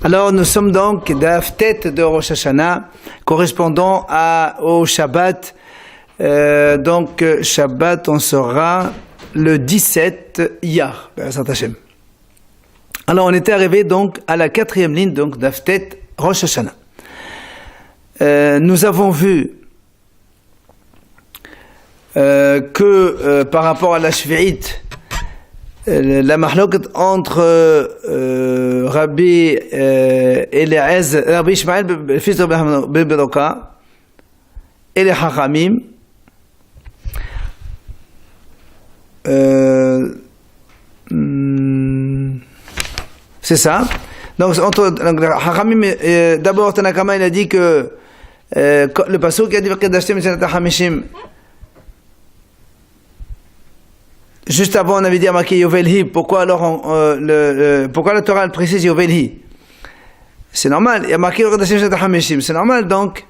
Alors nous sommes donc d'Af Tet de Rosh Hashanah, correspondant au Shabbat. Donc Shabbat, on sera le 17 Iyar. Alors on était arrivé donc à la 4e ligne donc d'Af Tet Rosh Hashanah. Nous avons vu que par rapport à la Shvi'it, la mahloket entre Rabbi Eliezer, Rabbi Ishmael, le fils de Rabbi Beroka, et les Hachamim, c'est ça. Donc entre Hachamim, d'abord Tanakama il a dit que le pasuk a dit V'kedashtem et Hamishim. Juste avant, on avait dit à marqué Yovelhi. Pourquoi alors pourquoi la Torah précise Yovelhi? C'est normal. Il y a marqué Hamishim. C'est normal donc.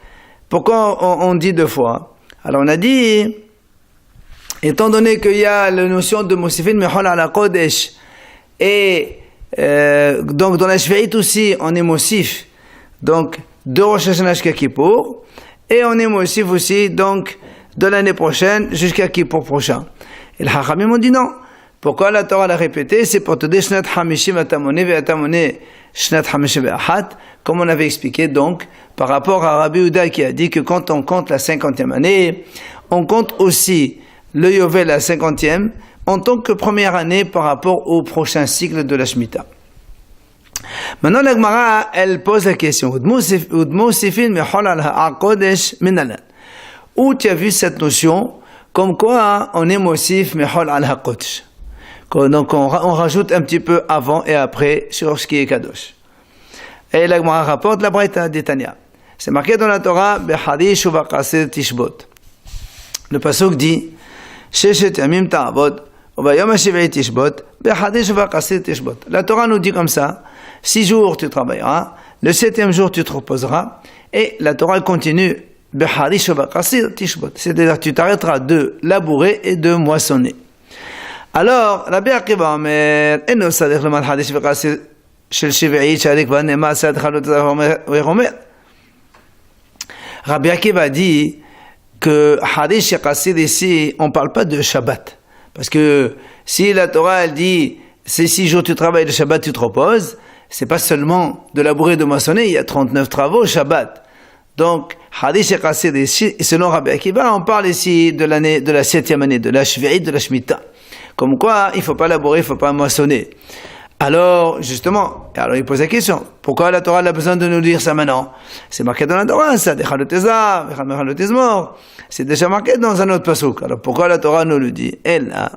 Pourquoi on dit deux fois? Alors on a dit, étant donné qu'il y a la notion de Mosifin Mechol ala Kodesh, et donc dans la Shvi'it aussi, on est Mosif, donc de Rosh Hashanah jusqu'à Kippour, et on est Mosif aussi, donc de l'année prochaine jusqu'à Kippour prochain. Et le Hachamim ont dit non. Pourquoi la Torah l'a répété? C'est pour te dire Shnat Hamishim Atamone Ve'atamone Shnat Hamishim Ve'achat, comme on avait expliqué donc, par rapport à Rabbi Yehuda qui a dit que quand on compte la 50e année, on compte aussi le Yovel la 50e en tant que première année par rapport au prochain cycle de la Shemitah. Maintenant la Gemara, elle pose la question où tu as vu cette notion comme quoi on est Mosif Mechol al HaKodesh. Donc on rajoute un petit peu avant et après sur ce qui est Kadosh. Et la Gemara rapporte la Braïta d'Etania. C'est marqué dans la Torah Bechadish uvaqasir tishbot. Le pasuk dit Sheshet yamim ta'avod uvayom hashiv'i tishbot bechadish uvaqasir tishbot. La Torah nous dit comme ça 6 jours tu travailleras, le 7e jour tu te reposeras, et la Torah continue Bechadish uvaqasir tishbot. C'est-à-dire tu t'arrêteras de labourer et de moissonner. Alors Rabbi Akiva Omer eno sadech lemal hadish uvaqasir shel shiv'i sharik v'nema sadech Omer. Rabbi Akiva dit que Hadish et Qasir ici, on ne parle pas de Shabbat. Parce que si la Torah elle dit ces 6 jours tu travailles, le Shabbat tu te reposes, c'est pas seulement de labourer et de moissonner, il y a 39 travaux Shabbat. Donc Hadish et Qasir ici, selon Rabbi Akiva, on parle ici de l'année, de la 7e année, de la Shvi'it, de la Shemitah. Comme quoi, il ne faut pas labourer, il ne faut pas moissonner. Alors, justement, il pose la question, pourquoi la Torah a besoin de nous dire ça maintenant? C'est marqué dans la Torah, ça, c'est déjà marqué dans un autre pasuk. Alors, pourquoi la Torah nous le dit? Elle a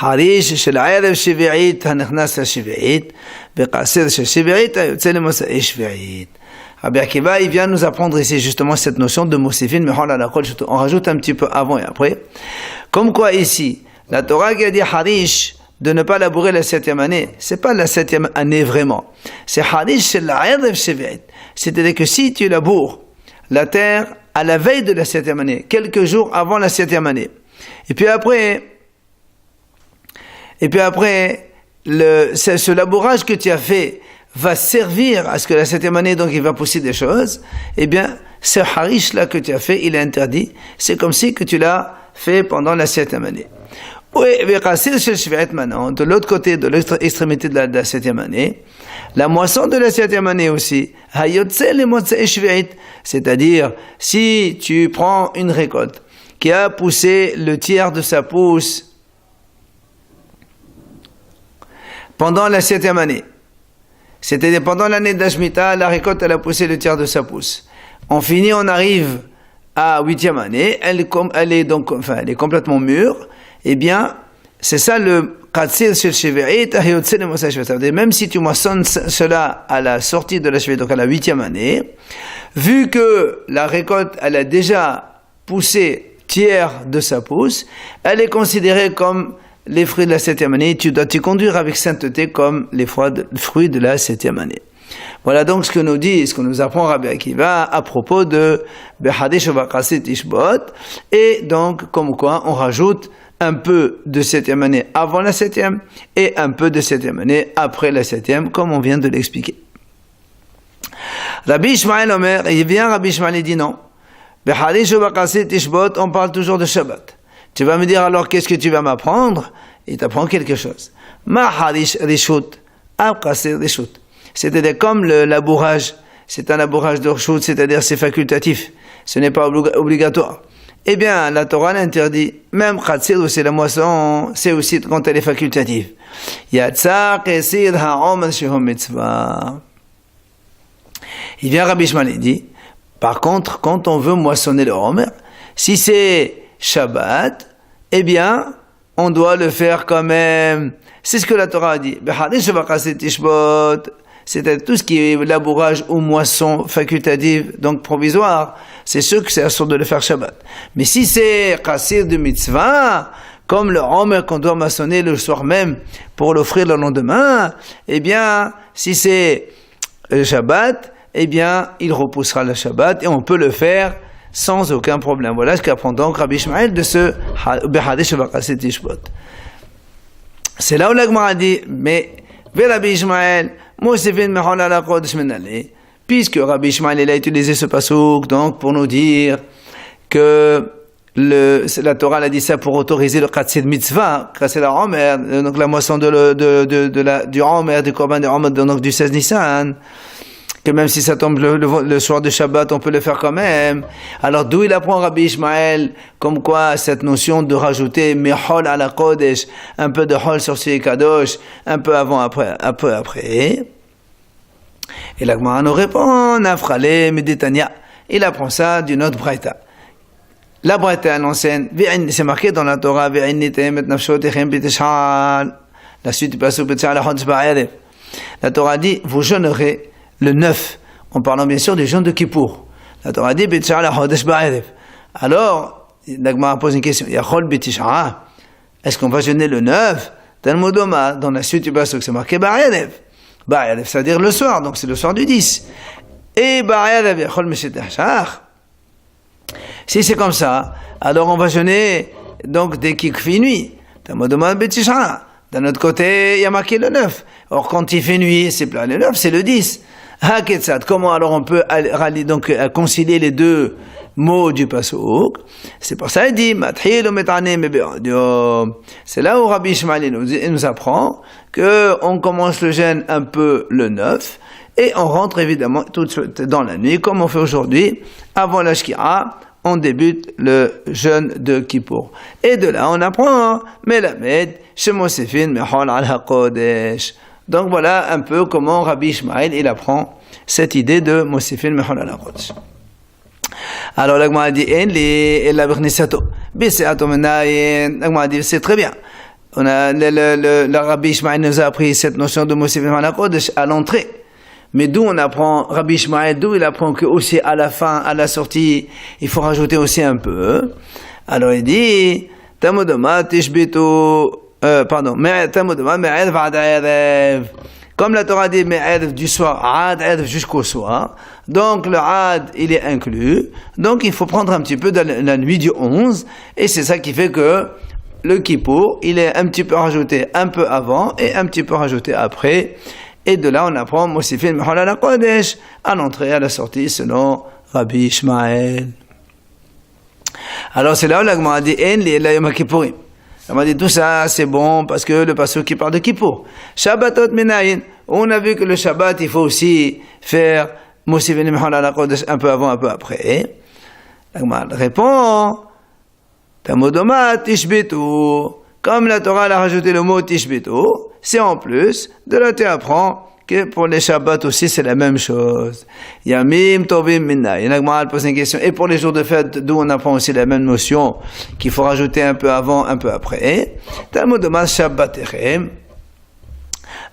Harish shel Erev Shvi'it hanechnas Shvi'it beqasir shel Shvi'it hayotze lemosai Shvi'it. Rabbi Akiva, il vient nous apprendre ici justement cette notion de Mosifin Mechol ala Kodesh. On rajoute un petit peu avant et après. Comme quoi ici, la Torah qui a dit Harish de ne pas labourer la 7e année, c'est pas la 7e année vraiment. C'est Harish shel Erev Shvi'it. C'est-à-dire que si tu laboures la terre à la veille de la 7e année, quelques jours avant la 7e année, et puis après, ce labourage que tu as fait va servir à ce que la 7e année, donc il va pousser des choses, eh bien, ce Harish là que tu as fait, il est interdit. C'est comme si que tu l'as fait pendant la 7e année. Oui, maintenant, de l'autre côté, de l'autre extrémité de la 7e année, la moisson de la 7e année aussi, c'est-à-dire, si tu prends une récolte qui a poussé le tiers de sa pousse pendant la 7e année, c'est-à-dire pendant l'année de la Shemitah, la récolte elle a poussé le tiers de sa pousse. On finit, on arrive à 8e année, elle est complètement mûre. Eh bien, c'est ça le Qatsir shel Shvi'it, même si tu moissonnes cela à la sortie de la Shvi'it, donc à la 8e année, vu que la récolte, elle a déjà poussé tiers de sa pousse, elle est considérée comme les fruits de la 7e année, tu dois t'y conduire avec sainteté comme les fruits de la 7e année. Voilà donc ce que nous apprend Rabbi Akiva à propos de Bechadish uvaqasir tishbot, et donc comme quoi on rajoute un peu de 7e année avant la 7e et un peu de 7e année après la 7e, comme on vient de l'expliquer. Rabbi Ishmael Omer, il vient Rabbi Ishmael, il dit non. On parle toujours de Shabbat. Tu vas me dire alors qu'est-ce que tu vas m'apprendre? Il t'apprend quelque chose. C'est-à-dire comme le labourage, c'est un labourage de Rishut, c'est-à-dire c'est facultatif, ce n'est pas obligatoire. Eh bien, la Torah l'interdit. Même Chatzir, où c'est la moisson, c'est aussi quand elle est facultative. Yatzar Kesid Ha'omer Shehom Mitzvah. Il vient Rabbi Ishmael, il dit, par contre, quand on veut moissonner le Homer, si c'est Shabbat, eh bien, on doit le faire quand même. C'est ce que la Torah a dit. C'est tout ce qui est labourage ou moisson facultative, donc provisoire, c'est sûr que c'est assuré de le faire Shabbat. Mais si c'est Qassir de mitzvah, comme le Homer qu'on doit maçonner le soir même pour l'offrir le lendemain, eh bien, si c'est Shabbat, eh bien, il repoussera le Shabbat et on peut le faire sans aucun problème. Voilà ce qu'apprend donc Rabbi Ishmael de ce Behadish Vakasit Ishbot. C'est là où la Gemara dit, mais Rabbi Ishmael, puisque Rabbi Ishmael il a utilisé ce passouk donc pour nous dire que la Torah a dit ça pour autoriser le Qatsid Mitzvah, c'est la Homer, donc la moisson du Homer, du Korban de Homer, donc du 16 Nissan, que même si ça tombe le soir de Shabbat, on peut le faire quand même. Alors d'où il apprend Rabbi Ishmael, comme quoi cette notion de rajouter Mehol à la Kodesh, un peu de Hol sur Sui Kadosh, un peu avant, un peu après. Et la Gemara nous répond, Nafrale Meditania. Il apprend ça d'une autre Braïta. La Braïta enseigne, c'est marqué dans la Torah, la suite du passage de la Torah dit, vous jeûnerez le 9, en parlant bien sûr des jeûnes de Kippour. La Torah dit, alors, la Gemara pose une question, est-ce qu'on va jeûner le 9? Dans la suite du passage, c'est marqué Ba'arev, c'est-à-dire le soir, donc c'est le soir du 10. Et si c'est comme ça, alors on va jeûner donc dès qu'il fait nuit. D'un autre côté, il y a marqué le 9. Or, quand il fait nuit, c'est pas le 9, c'est le 10. Comment alors on peut donc concilier les deux mots du pasuk? C'est pour ça qu'il dit c'est là où Rabbi Ishmael nous apprend que on commence le jeûne un peu le 9 et on rentre évidemment tout de suite dans la nuit comme on fait aujourd'hui avant la Shkira. On débute le jeûne de Kippour. Et de là, on apprend Melamed, Shemosefin, Mehol al HaKodesh. Donc voilà un peu comment Rabbi Ishmael il apprend cette idée de Mosefin, Mehol al HaKodesh. Alors la Gemara dit la Gemara dit c'est très bien. On a le Rabbi Ishmael nous a appris cette notion de Mosefin, Mehol al HaKodesh à l'entrée. Mais d'où on apprend, Rabbi Ishmael, d'où il apprend que aussi à la fin, à la sortie, il faut rajouter aussi un peu. Alors il dit, comme la Torah dit, du soir, ad jusqu'au soir. Donc le ad, il est inclus. Donc il faut prendre un petit peu de la nuit du 11. Et c'est ça qui fait que le Kippour, il est un petit peu rajouté un peu avant et un petit peu rajouté après. Et de là, on apprend Mosifin Mehol al HaKodesh à l'entrée et à la sortie selon Rabbi Ishmael. Alors c'est là où la Gemara dit En li ela yom Kippourim. La Gemara dit tout ça c'est bon parce que le pasuk qui parle de Kippour. Shabbatot minayin. On a vu que le Shabbat il faut aussi faire Mosifin Mehol al HaKodesh un peu avant, un peu après. La Gemara répond Tamodomat tishbitu. Comme la Torah a rajouté le mot tishbitu. C'est en plus, de là tu apprends que pour les Shabbats aussi c'est la même chose. Yamim tovim minna. Il y en a qui pose une question. Et pour les jours de fête, d'où on apprend aussi la même notion qu'il faut rajouter un peu avant, un peu après. Talmud Domas Shabbaterem.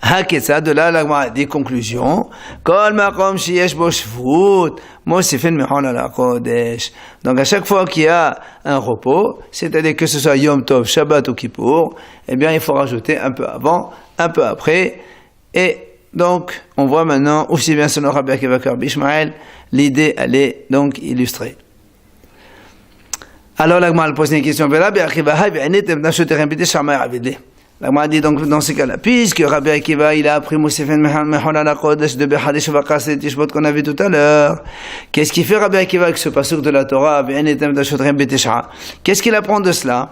Haketza, de là la Gemara dit conclusion. Kol makom sheyesh bo shvut, mosifin mehol al HaKodesh. Donc à chaque fois qu'il y a un repos, c'est-à-dire que ce soit Yom Tov, Shabbat ou Kippour, eh bien il faut rajouter un peu avant, un peu après. Et donc on voit maintenant aussi bien selon Rabbi Akiva que Rabbi Ishmael, l'idée elle est donc illustrée. Alors l'Agma pose une question. Rabbi Akiva L'Agma dit donc dans ce cas-là, puisque Rabbi Akiva il a appris Moussefin Mecholala Kodesh de Behadish Vakas et Tishbot qu'on a vu tout à l'heure, qu'est-ce qu'il fait Rabbi Akiva avec ce pasuk de la Torah? Qu'est-ce qu'il apprend de cela?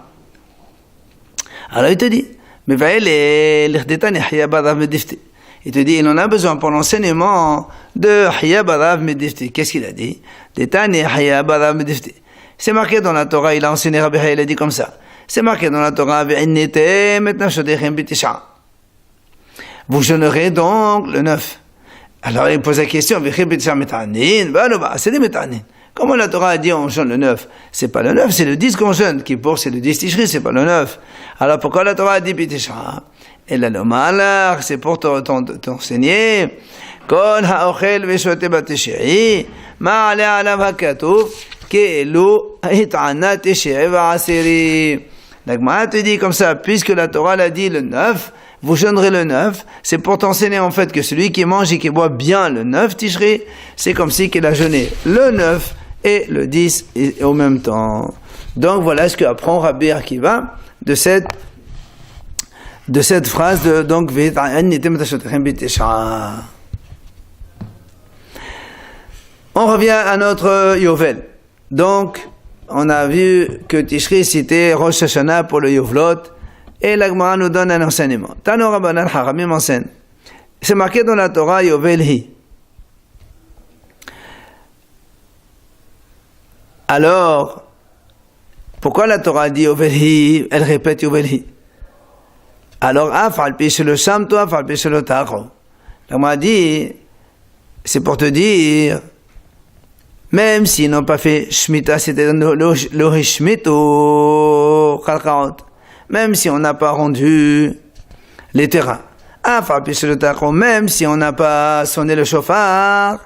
Alors il te dit, il te dit, il en a besoin pour l'enseignement de Hiya Barav Medifti. Qu'est-ce qu'il a dit? C'est marqué dans la Torah, il a enseigné Rabbi Hiya, il a dit comme ça. C'est marqué dans la Torah, vous jeûnerez donc le 9. Alors il pose la question, c'est des métanin. Comment la Torah a dit on jeûne le 9? C'est pas le 9, c'est le 10 qu'on jeûne. Kippour, c'est le 10 Tishri, c'est pas le 9. Alors pourquoi la Torah a dit Bitisha? Et là, le malach, c'est pour t'enseigner. Kol ha'ochel v'shote b'tishri, ma'ale alav ha'katuf, ke'elu hit'ana tishri v'asiri. La Gemara te dit comme ça, puisque la Torah l'a dit le 9, vous jeûnerez le 9, c'est pour t'enseigner en fait que celui qui mange et qui boit bien le 9 Tishri, c'est comme si qu'il a jeûné le 9 et le 10 au même temps. Donc voilà ce qu'apprend Rabbi Akiva de cette phrase de donc on revient à notre Yovel. Donc on a vu que Tishri citait Rosh Hashanah pour le Yovlot et la Gemara nous donne un enseignement. Tano Rabbanan Haramim enseigne. C'est marqué dans la Torah Yovel Hi. Alors, pourquoi la Torah dit Yovel Hi? Elle répète Yovel Hi. Alors, Afal Pish le Sham, toi, Afal Pish le Tachro. La Gemara dit, c'est pour te dire, même s'ils n'ont pas fait Shemitah, c'était le Shmitu Khalkaot. Même si on n'a pas rendu les terrains. Même si on n'a pas sonné le chauffard,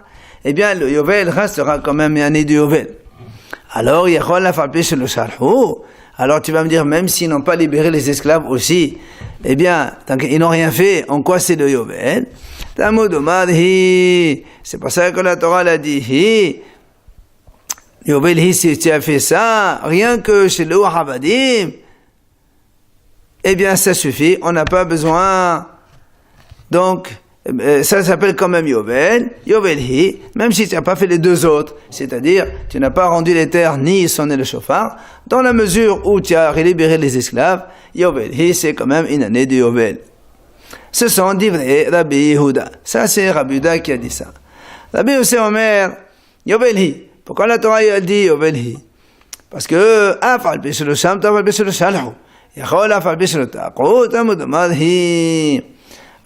eh bien le Yovel restera quand même une année de Yovel. Alors, alors tu vas me dire, même s'ils n'ont pas libéré les esclaves aussi, eh bien, tant qu'ils n'ont rien fait, en quoi c'est le Yovel? C'est pour ça que la Torah l'a dit, Yovel, si tu as fait ça, rien que chez le Wahabadim, eh bien, ça suffit, on n'a pas besoin. Donc, ça s'appelle quand même Yovel, Yovel Hi, même si tu n'as pas fait les deux autres, c'est-à-dire, tu n'as pas rendu les terres ni sonné le chauffard, dans la mesure où tu as libéré les esclaves, Yovel Hi, c'est quand même une année de Yovel. Ce sont des vrais Rabbi Yehuda. Ça, c'est Rabbi Yehuda qui a dit ça. Rabbi Yosef Omer, Yovel Hi. Pourquoi la Torah a dit Yovel Hi? Parce que, Afal Bishel le Sham, Afal Bishel le Shalhu.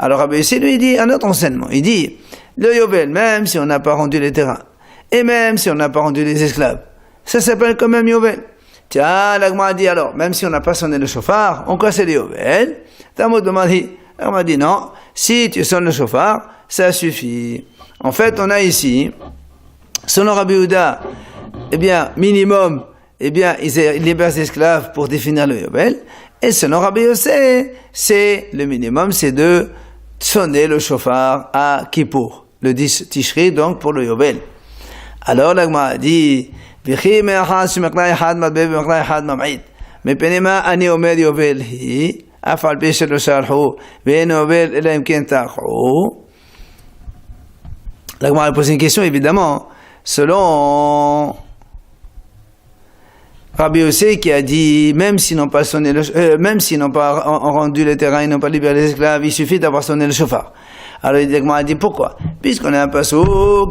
Alors Rabbi Yossi lui dit un autre enseignement, il dit le Yovel, même si on n'a pas rendu les terrains et même si on n'a pas rendu les esclaves, ça s'appelle quand même Yovel. Tiens, la Gemara dit alors, même si on n'a pas sonné le chauffard, on quoi c'est le Yovel? La Gemara dit non, si tu sonnes le chauffard, ça suffit. En fait, on a ici, selon Rabbi Yehuda, eh bien, minimum, eh bien, ils libèrent les esclaves pour définir le Yovel. Et selon Rabbi Yosef, c'est le minimum, c'est de sonner le chauffard à Kippour, le 10 Tishri, donc pour le Yovel. Alors, la Gemara dit, mais penema ani omer Yovel hi, afal pi shelo shalhu, ve'en Yovel elaim ken tachu. La Gemara pose une question, évidemment, selon Rabbi Yosef qui a dit, même s'ils n'ont pas sonné même s'ils n'ont pas rendu le terrain, ils n'ont pas libéré les esclaves, il suffit d'avoir sonné le chauffard. Alors il a dit pourquoi? Puisqu'on a un passage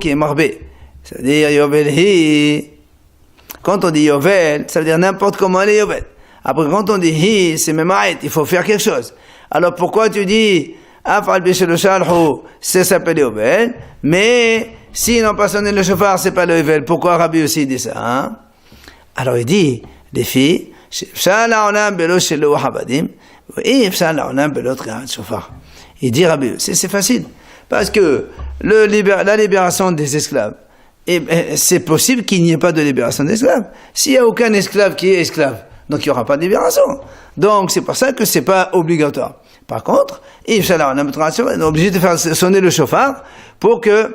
qui est marbé, c'est-à-dire Yovel Hi. Quand on dit Yovel, ça veut dire n'importe comment les Yovel. Après quand on dit Hi, c'est Memaït, il faut faire quelque chose. Alors pourquoi tu dis Afal Bishel Shalhu, ça s'appelle Yovel, mais s'ils n'ont pas sonné le chauffard, c'est pas le Yovel. Pourquoi Rabbi Yossi dit ça, hein? Alors il dit, les filles, il dit Rabbi, c'est facile, parce que la libération des esclaves, c'est possible qu'il n'y ait pas de libération d'esclaves. S'il n'y a aucun esclave qui est esclave, donc il n'y aura pas de libération. Donc c'est pour ça que c'est pas obligatoire. Par contre, on est obligé de faire sonner le chauffard pour que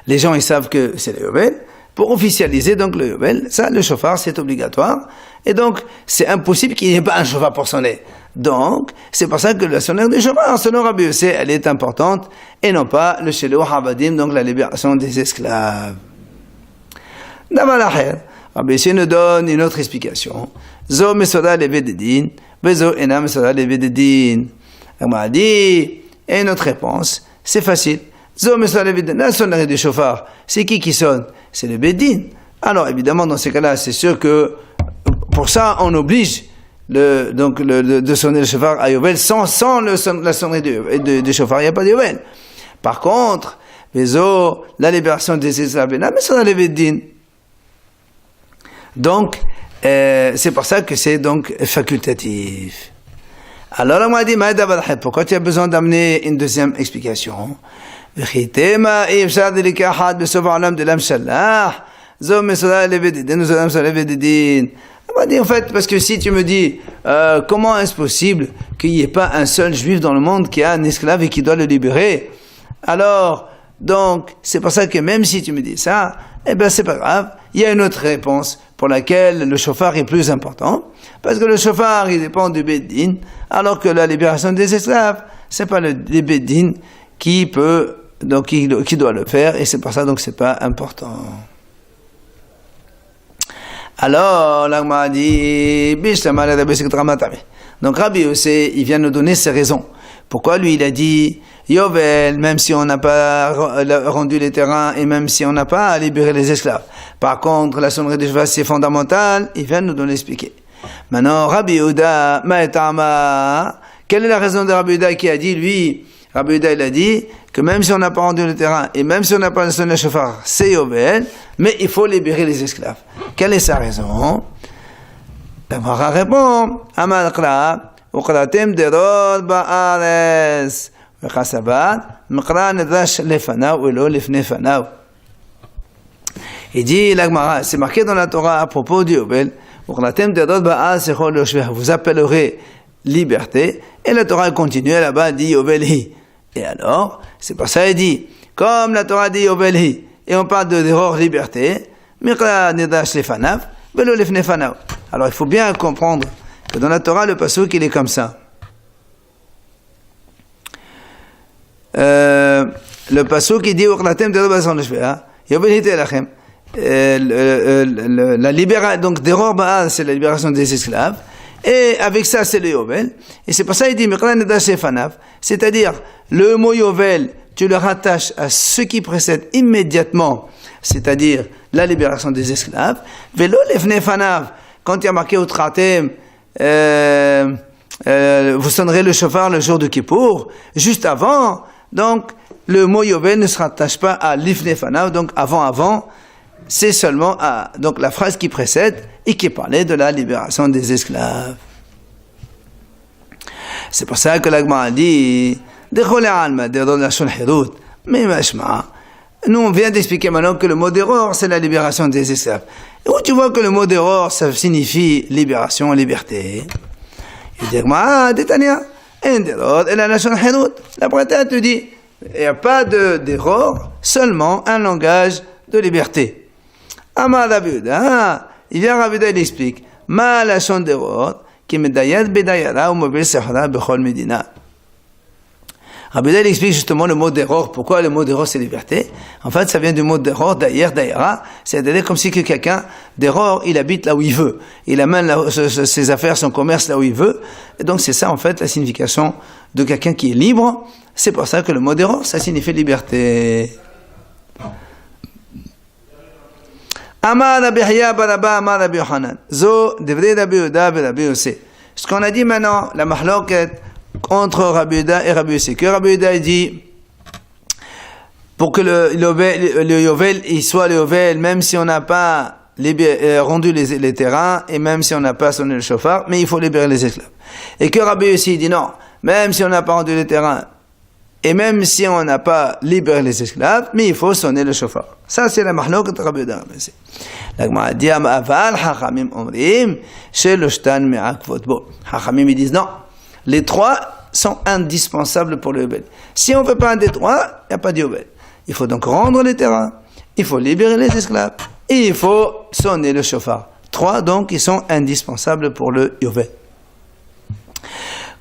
les gens ils savent que c'est le Yovel, pour officialiser donc le Yovel. Ça, le chauffard, c'est obligatoire. Et donc, c'est impossible qu'il n'y ait pas un chauffard pour sonner. Donc, c'est pour ça que la sonnerie du chauffard, selon Rabbi Yossé, elle est importante, et non pas le Shelo Habadim, donc la libération des esclaves. Dabalaher, Rabbi Yossé nous donne une autre explication. Zo mesoda levededin, bezo ena mesoda levededin. On m'a dit, et notre réponse, c'est facile. Zo mesoda levededin, la sonnerie du chauffard, c'est qui sonne? C'est le Bedin. Alors, évidemment, dans ces cas-là, c'est sûr que, pour ça, on oblige de sonner le chauffard à Yovel sans la sonnerie du chauffard, il n'y a pas de Yovel. Par contre, bezo, la libération des esclaves, mais ça, le Bedin. Donc, c'est pour ça que c'est donc facultatif. Alors, on m'a dit, pourquoi tu as besoin d'amener une deuxième explication? On m'a dit, en fait, parce que si tu me dis, comment est-ce possible qu'il n'y ait pas un seul juif dans le monde qui a un esclave et qui doit le libérer? Alors, donc, c'est pour ça que même si tu me dis ça, eh ben, c'est pas grave. Il y a une autre réponse pour laquelle le chauffard est plus important. Parce que le chauffard, il dépend du Beddin, alors que la libération des esclaves, c'est pas le Beddin qui peut, donc, qui doit le faire, et c'est pour ça, donc, c'est pas important. Alors, l'Agma a dit, donc Rabbi Yossé, il vient nous donner ses raisons. Pourquoi lui, il a dit, Yovel, même si on n'a pas rendu les terrains et même si on n'a pas libéré les esclaves. Par contre, la sonnerie des chevaux, c'est fondamental, il vient nous donner expliquer. Maintenant, Rabbi Yehuda, Ma'etama, quelle est la raison de Rabbi Yehuda qui a dit, lui, Rabbi Yehuda, il a dit que même si on n'a pas rendu le terrain et même si on n'a pas sonné le chauffard, c'est Yovel, mais il faut libérer les esclaves. Quelle est sa raison? La Mara répond, Amalkra, Uqratem derod ba'ares, Vechasabat, Mkra nedash lefanav, Elo lefne fanav. Il dit, l'Agmara, c'est marqué dans la Torah à propos du Yovel, Uqratem derod ba'ares, Echol yoshveh, vous appellerez liberté, et la Torah continue là-bas, dit Yovel hi. Et alors, c'est pour ça qu'il dit, comme la Torah dit Yovel hi, et on parle de d'erreur liberté, Mkra nedash lefanav, Elo lefne fanav. Alors il faut bien comprendre que dans la Torah, le pasuk il est comme ça. Le pasuk il dit la libération, donc d'erreur ba'al, c'est la libération des esclaves, et avec ça c'est le Yovel, et c'est pour ça il dit c'est-à-dire le mot Yovel, tu le rattaches à ce qui précède immédiatement, c'est-à-dire la libération des esclaves, velo lefne fanav. Quand il y a marqué au Tratem, vous sonnerez le chauffard le jour de Kippour, juste avant, donc le mot Yovel ne se rattache pas à l'ifne fanav, donc avant, c'est seulement à donc la phrase qui précède et qui parlait de la libération des esclaves. C'est pour ça que l'Agma a dit, mais nous on vient d'expliquer maintenant que le mot d'erreur c'est la libération des esclaves. Et où tu vois que le mot d'erreur ça signifie libération, liberté. Il dit Détania, la Bretagne te dit il n'y a pas d'erreur, seulement un langage de liberté. Amar Rabiuda, il vient Rabiuda, il explique Ma la son d'erreur qui me dayad bedayara ou mobile sahara bechol medina. Rabiuda, il explique justement le mot d'erreur. Pourquoi le mot d'erreur c'est liberté? En fait, ça vient du mot d'erreur, d'ailleurs, d'ailleurs, c'est-à-dire comme si que quelqu'un d'erreur, il habite là où il veut. Il amène ses affaires, son commerce là où il veut. Et donc, c'est ça, en fait, la signification de quelqu'un qui est libre. C'est pour ça que le mot d'erreur, ça signifie liberté. Amar Rabbi Yahya bar Abba Amar Rabbi Yochanan. Zo, devrei Rabbi Yehuda ve Rabbi Yossé. Ce qu'on a dit maintenant, la mahloket, entre Rabbi Yehuda et Rabbi Yossé, que Rabbi Yehuda dit pour que le Yovel il soit le Yovel même si on n'a pas rendu les terrains et même si on n'a pas sonné le chauffard, mais il faut libérer les esclaves. Et que Rabbi Yossé dit non, même si on n'a pas rendu les terrains et même si on n'a pas libéré les esclaves, mais il faut sonner le chauffard. Ça c'est la mahlok de Rabbi Yehuda. L'Agma dit aval hachamim omrim sheloshtan me'akvot bo. Hachamim ils disent non. Les trois sont indispensables pour le Yovel. Si on ne fait pas un des trois, il n'y a pas de Yovel. Il faut donc rendre les terrains, il faut libérer les esclaves, et il faut sonner le shofar. 3, donc, ils sont indispensables pour le Yovel.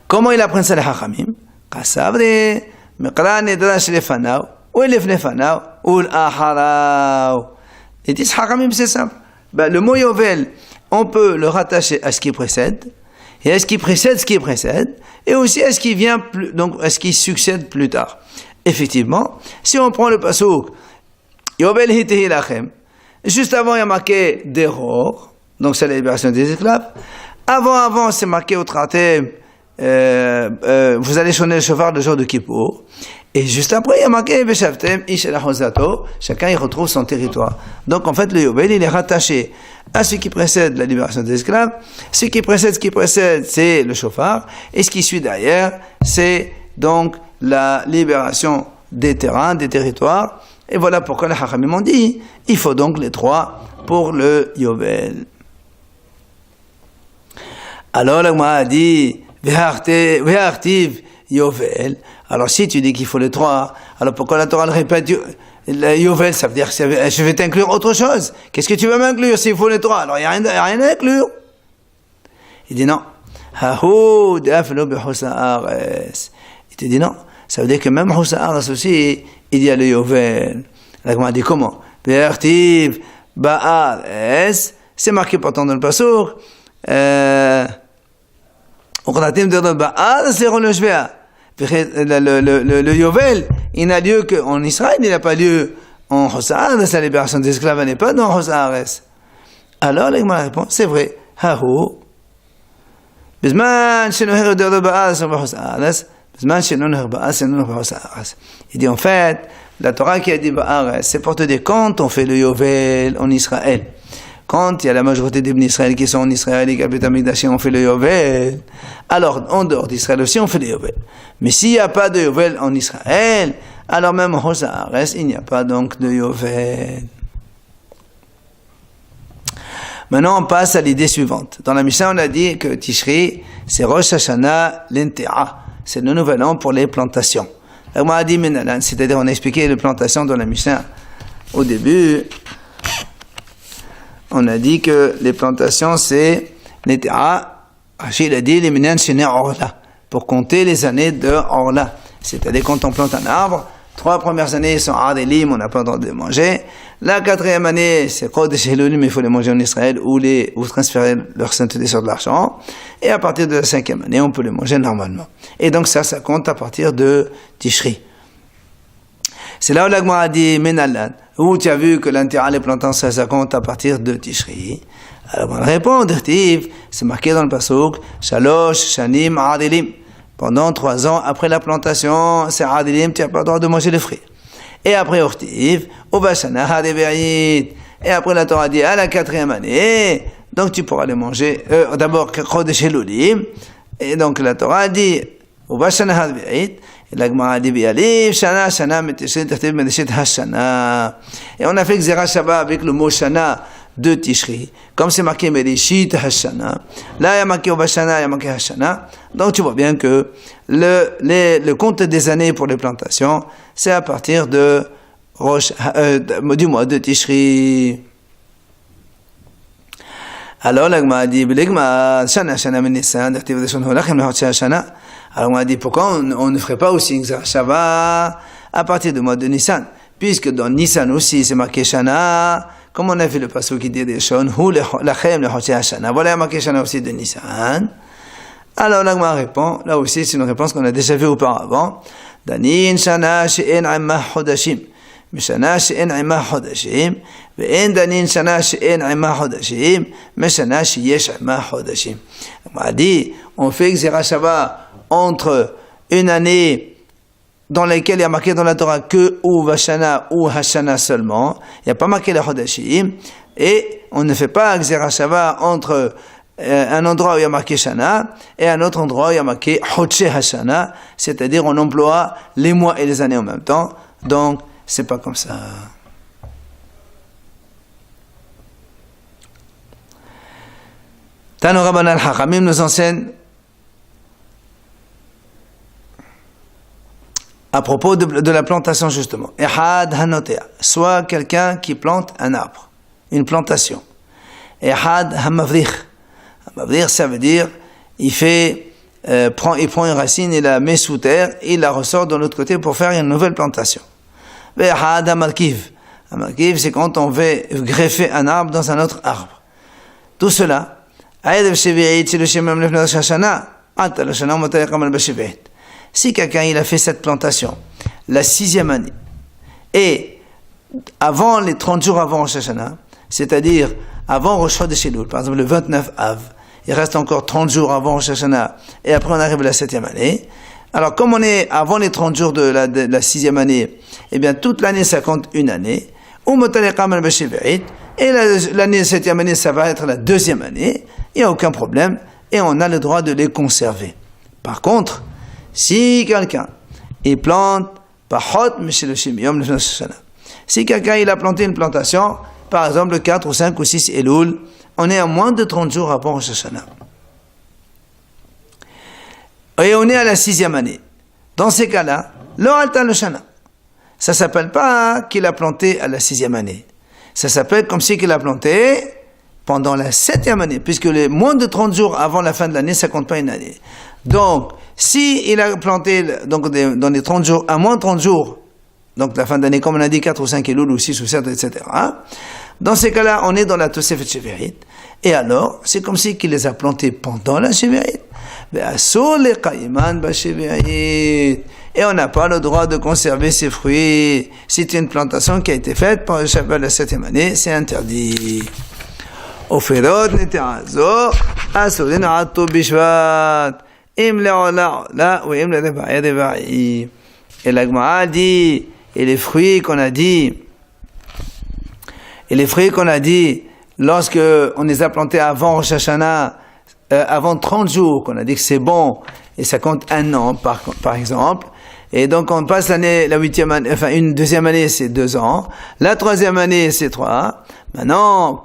Comment il apprend ça les Hachamim? Kasavre, Mekra Nedrash Lefanav, ou Lefnefanav, ou l'Aharav. Ils disent Hachamim, c'est simple. Le mot Yovel, on peut le rattacher à ce qui précède, et à ce qui précède ce qui précède, et aussi à ce qui vient donc à ce qui succède plus tard. Effectivement, si on prend le pasuk Yovel hitehi lachem, juste avant il y a marqué Deror, donc c'est la libération des esclaves. Avant c'est marqué au traité vous allez sonner le shofar le jour de Kippour. Et juste après il y a marqué Beshavtem ish el achozato, chacun y retrouve son territoire. Donc en fait le Yovel il est rattaché à ce qui précède la libération des esclaves. Ce qui précède c'est le shofar, et ce qui suit derrière c'est donc la libération des terrains, des territoires. Et voilà pourquoi les Hachamim ont dit il faut donc les 3 pour le Yovel. Alors la Gemara a dit Ve'artiv Yovel. Alors si tu dis qu'il faut les 3, alors pourquoi la Torah le répète Yovel? Ça veut dire que je vais t'inclure autre chose. Qu'est-ce que tu veux m'inclure s'il faut les 3? Alors il n'y a rien à inclure. Il dit non. Il te dit non. Ça veut dire que même Husa Aras aussi, il y a le Yovel. La Gemara dit comment? Ve'artiv Ba'ares. C'est marqué pourtant dans le pasuk. Le Yovel, il n'a lieu qu'en Israël, il n'a pas lieu en Hosaares, la libération des esclaves n'est pas dans Hosaares. Alors, la répond, c'est vrai. Hahu. Il dit en fait, la Torah qui a dit Ba'ares, c'est pour te dire quand on fait le Yovel en Israël. Quand il y a la majorité des Israël qui sont en Israël et qui habitent à Mikdash, on fait le Yovel. Alors, en dehors d'Israël aussi, on fait le Yovel. Mais s'il n'y a pas de Yovel en Israël, alors même en Hosaares, il n'y a pas donc de Yovel. Maintenant, on passe à l'idée suivante. Dans la Mishnah, on a dit que Tishri, c'est Rosh Hashanah l'Ente'a. C'est le nouvel an pour les plantations. On a dit Menalan, c'est-à-dire on a expliqué les plantations dans la Mishnah. Au début, on a dit que les plantations, c'est l'Ente'a. Rachid a dit les Menan Shene Orla, pour compter les années de Orla. C'est-à-dire quand on plante un arbre, 3 premières années sont Adelim, on n'a pas le droit de les manger. La 4e année, c'est Kodesh Elohim, il faut les manger en Israël ou transférer leur sainteté sur de l'argent. Et à partir de la 5e année, on peut les manger normalement. Et donc ça compte à partir de Tishri. C'est là où la Gemara a dit Menalan, où tu as vu que l'intérêt les plantants, ça compte à partir de Tishri. Alors on répond, c'est marqué dans le pasuk, Shalosh Shanim Adelim. Pendant 3 ans après la plantation, c'est Adelim, tu n'as pas le droit de manger les fruits. Et après Ortiv, Ubashana Hadeberit. Et après la Torah dit à la 4e année, donc tu pourras les manger. D'abord Chodesh Elohim. Et donc la Torah dit Ubashana Hadeberit. Et la Gemara a dit Bialif, Shana, Shana, Meteshet, Tertiv, Medeshet, Hashana. Et on a fait Xera Shabbat avec le mot Shana de Tishri. Comme c'est marqué Medeshit, Hashana. Là, il y a marqué Ubashana, il y a marqué Hashana. Donc tu vois bien que le compte des années pour les plantations, c'est à partir du mois de Tishri. Alors la Gemara a dit Shana, Shana, Nissan, Tertiv, Medeshet, Hashana. Alors on a dit pourquoi on ne ferait pas aussi une Shava à partir du mois de Nissan, puisque dans Nissan aussi c'est marqué Shana, comme on a vu le passage qui dit des Shon, Hu lachem le Hoshea Shana. Voilà marqué Shana aussi de Nissan. Alors la Gemara répond, là aussi c'est une réponse qu'on a déjà vue auparavant. Danin Shana she'en imma hodashim, Meshana she'en imma hodashim, ve'en danin Shana she'en imma hodashim, Meshana she'yesh imma hodashim. On a dit, on fait Xera Shava entre une année dans laquelle il y a marqué dans la Torah que ou Vashana ou Hashana seulement, il n'y a pas marqué la Chodashim, et on ne fait pas Xera Shava entre un endroit où il y a marqué Shana et un autre endroit où il y a marqué Hodshe Hashana, c'est-à-dire on emploie les mois et les années en même temps, donc c'est pas comme ça. Tano Rabbanan Hachamim nous enseigne à propos de la plantation justement. Ehad hanotea, soit quelqu'un qui plante un arbre. une plantation. Et had hamavrir. Hamavrir, ça veut dire, il prend une racine, il la met sous terre, et il la ressort de l'autre côté pour faire une nouvelle plantation. Et had hamarkiv. Hamarkiv, c'est quand on veut greffer un arbre dans un autre arbre. Tout cela, si quelqu'un il a fait cette plantation la 6e année, et avant les 30 jours avant Rosh Hashanah, c'est-à-dire avant Rosh Chodesh, par exemple le 29 Av, il reste encore 30 jours avant Rosh Hashanah, et après on arrive à la 7e année. Alors comme on est avant les 30 jours de la 6e année, eh bien toute l'année ça compte une année, et l'année 7e année ça va être la 2e année, il n'y a aucun problème, et on a le droit de les conserver. Par contre, si quelqu'un il plante si quelqu'un il a planté une plantation, par exemple le 4 ou 5 ou 6 Elul, on est à moins de 30 jours avant Rosh Hashanah. Et on est à la 6e année. Dans ces cas-là, lo alta le shana. Ça s'appelle pas qu'il a planté à la 6e année. Ça s'appelle comme si qu'il a planté pendant la 7e année, puisque les moins de 30 jours avant la fin de l'année, ça compte pas une année. Donc, si il a planté donc, dans les 30 jours, à moins de 30 jours, donc la fin d'année, comme on a dit, 4 ou 5 Elul ou 6 ou 7, etc. Dans ces cas-là, on est dans la Tosefet Shevirit. Et alors, c'est comme si qu'il les a plantés pendant la Shevirit. Et on n'a pas le droit de conserver ces fruits. C'est une plantation qui a été faite pendant la 7e année, c'est interdit. Oferot neterazo, asolin ato bishvat. Et la Gemara dit, et les fruits qu'on a dit, lorsque on les a plantés avant Rosh Hashanah, avant 30 jours, qu'on a dit que c'est bon, et ça compte un an, par exemple, et donc on passe l'année, la 8e année, enfin une 2e année c'est 2 ans, la 3e année c'est 3, maintenant,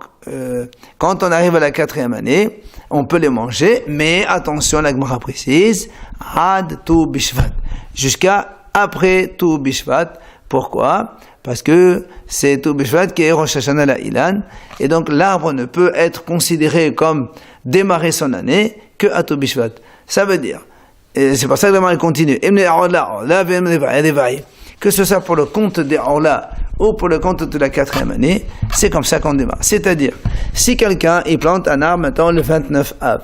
quand on arrive à la 4e année, on peut les manger, mais attention, la Gemara précise, ad tu bishvat, jusqu'à après tu bishvat. Pourquoi? Parce que c'est tu bishvat qui est Rosh Hashanah la Ilan, et donc l'arbre ne peut être considéré comme démarrer son année que à tu bishvat. Ça veut dire, et c'est pour ça que la Gemara continue, que ce soit pour le compte des Orla ou pour le compte de la 4e année, c'est comme ça qu'on démarre. C'est-à-dire, si quelqu'un il plante un arbre maintenant le 29 Av,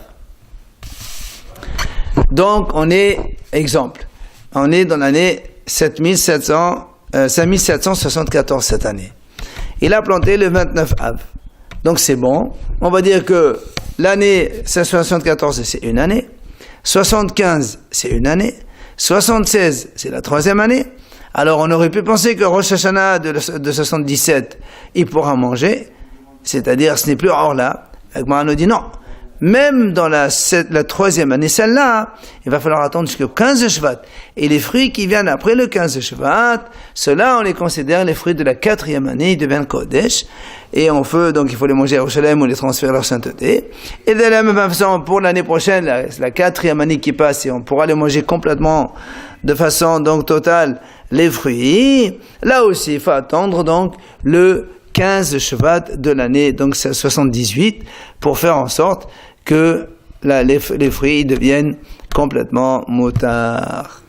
donc on est, exemple, on est dans l'année 5774 cette année. Il a planté le 29 Av. Donc c'est bon. On va dire que l'année 74 c'est une année, 75 c'est une année, 76 c'est la 3e année. Alors on aurait pu penser que Rosh Hashanah de 77, il pourra manger, c'est-à-dire ce n'est plus Orla. La Gemara nous dit non. Même dans la 3e année, celle-là, il va falloir attendre jusqu'au 15 Shvat. Et les fruits qui viennent après le 15 Shvat, ceux-là, on les considère les fruits de la 4e année, ils deviennent Kodesh. Et on peut, donc il faut les manger à Yerushalayim ou les transférer à leur sainteté. Et de la même façon, pour l'année prochaine, la 4e année qui passe, et on pourra les manger complètement, de façon donc totale, les fruits. Là aussi, il faut attendre donc le 15 Shvat de l'année, donc c'est 78, pour faire en sorte que les fruits deviennent complètement moutards.